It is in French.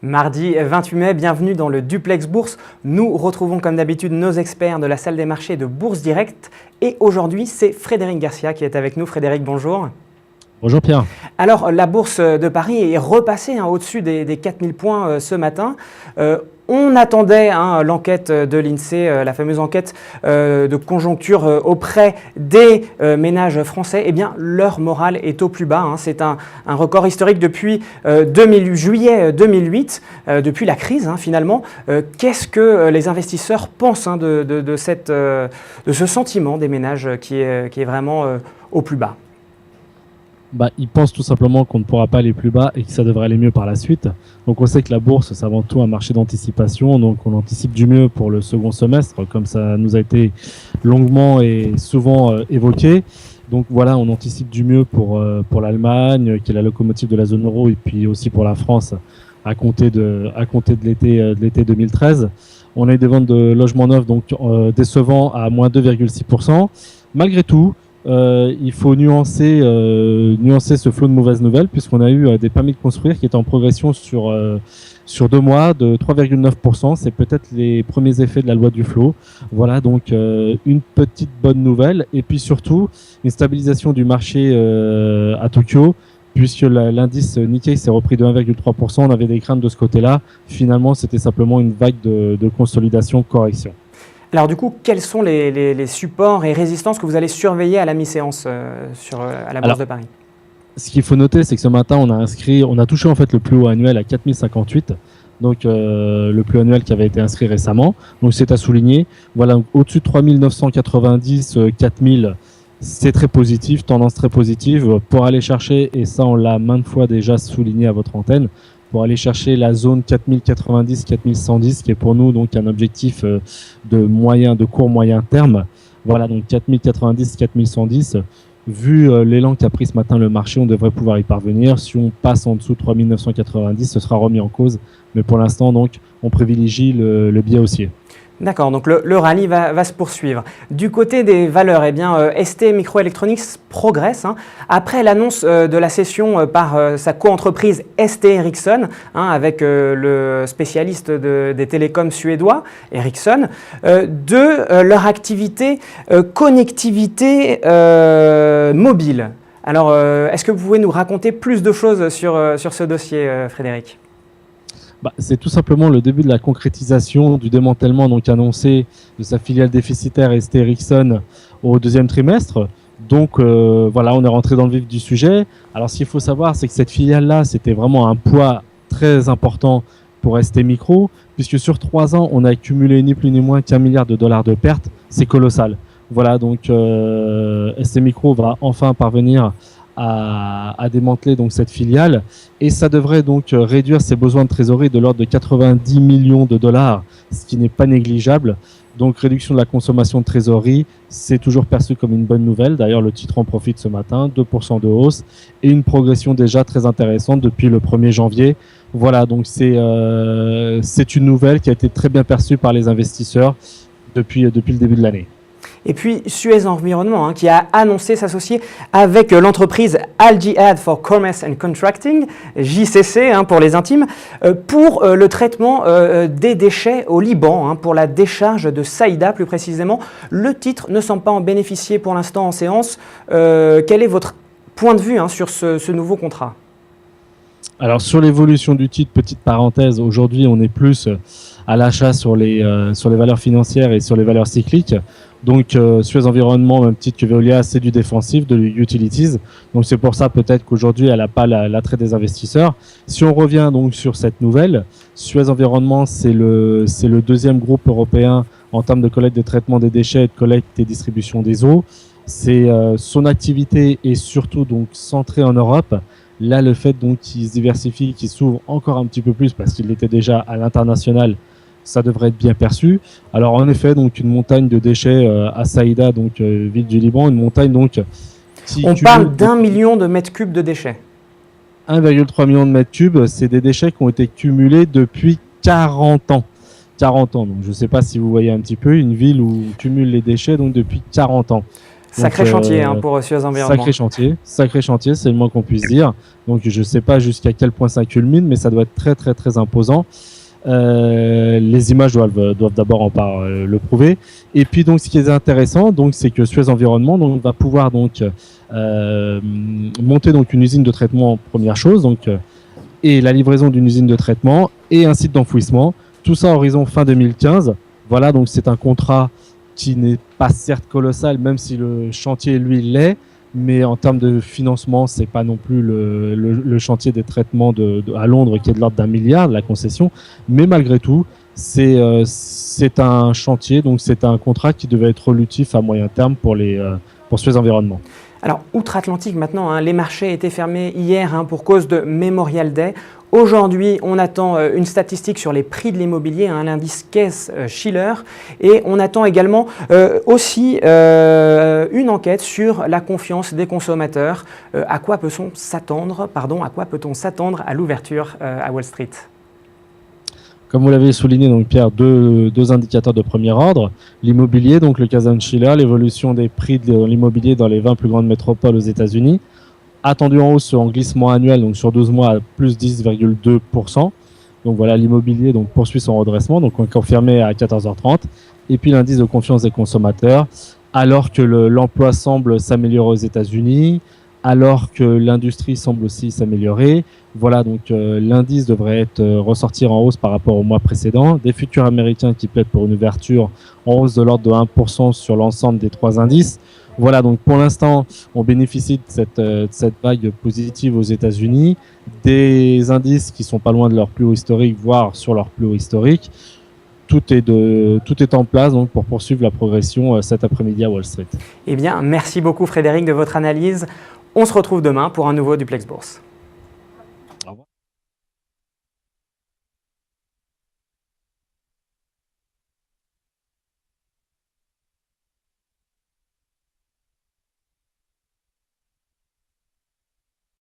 Mardi 28 mai, bienvenue dans le Duplex Bourse. Nous retrouvons comme d'habitude nos experts de la salle des marchés de Bourse Direct. Et aujourd'hui, c'est Frédéric Garcia qui est avec nous. Frédéric, bonjour. Bonjour Pierre. Alors, la Bourse de Paris est repassée au-dessus des 4000 points ce matin. On attendait l'enquête de l'INSEE, la fameuse enquête de conjoncture auprès des ménages français. Eh bien, leur morale est au plus bas. C'est un record historique depuis juillet 2008, depuis la crise finalement. Qu'est-ce que les investisseurs pensent de ce sentiment des ménages qui est vraiment au plus bas ? Ils pensent tout simplement qu'on ne pourra pas aller plus bas et que ça devrait aller mieux par la suite. Donc on sait que la bourse, c'est avant tout un marché d'anticipation. Donc on anticipe du mieux pour le second semestre, comme ça nous a été longuement et souvent évoqué. Donc voilà, on anticipe du mieux pour l'Allemagne, qui est la locomotive de la zone euro, et puis aussi pour la France à compter de l'été 2013. On a eu des ventes de logements neufs donc décevants à moins 2,6%. Malgré tout, il faut nuancer ce flot de mauvaises nouvelles, puisqu'on a eu des permis de construire qui étaient en progression sur 2 mois de 3,9%. C'est peut-être les premiers effets de la loi du flot. Voilà, donc une petite bonne nouvelle. Et puis surtout, une stabilisation du marché à Tokyo, puisque l'indice Nikkei s'est repris de 1,3%. On avait des craintes de ce côté-là. Finalement, c'était simplement une vague de consolidation, correction. Alors du coup, quels sont les supports et résistances que vous allez surveiller à la mi-séance à la Bourse de Paris ? Ce qu'il faut noter, c'est que ce matin, on a touché en fait le plus haut annuel à 4058, donc le plus haut annuel qui avait été inscrit récemment. Donc c'est à souligner. Voilà, au-dessus de 3990, 4000, c'est très positif, tendance très positive pour aller chercher, et ça on l'a maintes fois déjà souligné à votre antenne, pour aller chercher la zone 4090-4110, qui est pour nous donc un objectif de court moyen terme. Voilà, donc 4090-4110. Vu l'élan qu'a pris ce matin le marché, on devrait pouvoir y parvenir. Si on passe en dessous de 3990, ce sera remis en cause. Mais pour l'instant, donc, on privilégie le biais haussier. D'accord, donc le rallye va se poursuivre. Du côté des valeurs, ST Microelectronics progresse. Après l'annonce de la cession par sa co-entreprise ST Ericsson, avec le spécialiste des télécoms suédois, Ericsson, de leur activité connectivité mobile. Alors, est-ce que vous pouvez nous raconter plus de choses sur ce dossier, Frédéric ? C'est tout simplement le début de la concrétisation du démantèlement donc annoncé de sa filiale déficitaire ST Ericsson au deuxième trimestre. Donc voilà, on est rentré dans le vif du sujet. Alors ce qu'il faut savoir, c'est que cette filiale-là, c'était vraiment un poids très important pour ST Micro, puisque sur 3 ans, on a accumulé ni plus ni moins qu'$1 milliard de pertes. C'est colossal. Voilà, donc ST Micro va enfin parvenir à démanteler donc cette filiale, et ça devrait donc réduire ses besoins de trésorerie de l'ordre de 90 millions de dollars, ce qui n'est pas négligeable. Donc réduction de la consommation de trésorerie, c'est toujours perçu comme une bonne nouvelle. D'ailleurs, le titre en profite ce matin, 2% de hausse et une progression déjà très intéressante depuis le 1er janvier. Voilà, donc c'est une nouvelle qui a été très bien perçue par les investisseurs depuis le début de l'année. Et puis Suez Environnement qui a annoncé s'associer avec l'entreprise Al Jihad for Commerce and Contracting, JCC pour les intimes, pour le traitement des déchets au Liban, pour la décharge de Saïda plus précisément. Le titre ne semble pas en bénéficier pour l'instant en séance. Quel est votre point de vue sur ce nouveau contrat ? Alors sur l'évolution du titre, petite parenthèse, aujourd'hui on est plus à l'achat sur les valeurs financières et sur les valeurs cycliques. Donc Suez Environnement, même titre que Veolia, c'est du défensif, de utilities. Donc c'est pour ça peut-être qu'aujourd'hui elle n'a pas l'attrait des investisseurs. Si on revient donc sur cette nouvelle, Suez Environnement c'est le deuxième groupe européen en termes de collecte et de traitement des déchets, de collecte et distribution des eaux. C'est son activité est surtout donc centrée en Europe. Là, le fait donc qu'il se diversifie, qu'il s'ouvre encore un petit peu plus parce qu'il était déjà à l'international, ça devrait être bien perçu. Alors en effet, donc une montagne de déchets à Saïda, donc ville du Liban, une montagne donc qui on parle d'1 million de mètres cubes de déchets. 1,3 million de mètres cubes, c'est des déchets qui ont été cumulés depuis 40 ans. 40 ans, donc je ne sais pas si vous voyez un petit peu, une ville où on cumule les déchets donc depuis 40 ans. Sacré chantier pour Suez Environnement. Sacré chantier, c'est le moins qu'on puisse dire. Donc je ne sais pas jusqu'à quel point ça culmine, mais ça doit être très très très imposant. Les images doivent d'abord le prouver. Et puis donc ce qui est intéressant, donc c'est que Suez Environnement donc va pouvoir donc monter donc une usine de traitement, première chose, donc et la livraison d'une usine de traitement et un site d'enfouissement. Tout ça à horizon fin 2015. Voilà, donc c'est un contrat qui n'est pas certes colossal, même si le chantier lui l'est, mais en termes de financement, c'est pas non plus le chantier des traitements à Londres qui est de l'ordre d'1 milliard, la concession, mais malgré tout, c'est un chantier, donc c'est un contrat qui devait être relutif à moyen terme pour Suez Environnement. Alors, outre-Atlantique maintenant, les marchés étaient fermés hier pour cause de Memorial Day. Aujourd'hui, on attend une statistique sur les prix de l'immobilier, l'indice Case-Shiller, et on attend également aussi une enquête sur la confiance des consommateurs. À quoi peut-on s'attendre à l'ouverture à Wall Street ? Comme vous l'avez souligné, donc Pierre, deux indicateurs de premier ordre. L'immobilier, donc le Case-Shiller, l'évolution des prix de l'immobilier dans les 20 plus grandes métropoles aux États-Unis, attendu en hausse en glissement annuel, donc sur 12 mois à plus 10,2%. Donc voilà, l'immobilier donc poursuit son redressement, donc on est confirmé à 14h30. Et puis l'indice de confiance des consommateurs, alors que l'emploi semble s'améliorer aux États-Unis, alors que l'industrie semble aussi s'améliorer. Voilà, donc l'indice devrait ressortir en hausse par rapport au mois précédent. Des futurs américains qui plaident pour une ouverture en hausse de l'ordre de 1% sur l'ensemble des trois indices. Voilà, donc pour l'instant, on bénéficie de cette vague positive aux États-Unis, des indices qui sont pas loin de leur plus haut historique, voire sur leur plus haut historique. Tout est en place donc pour poursuivre la progression cet après-midi à Wall Street. Eh bien, merci beaucoup Frédéric de votre analyse. On se retrouve demain pour un nouveau Duplex Bourse.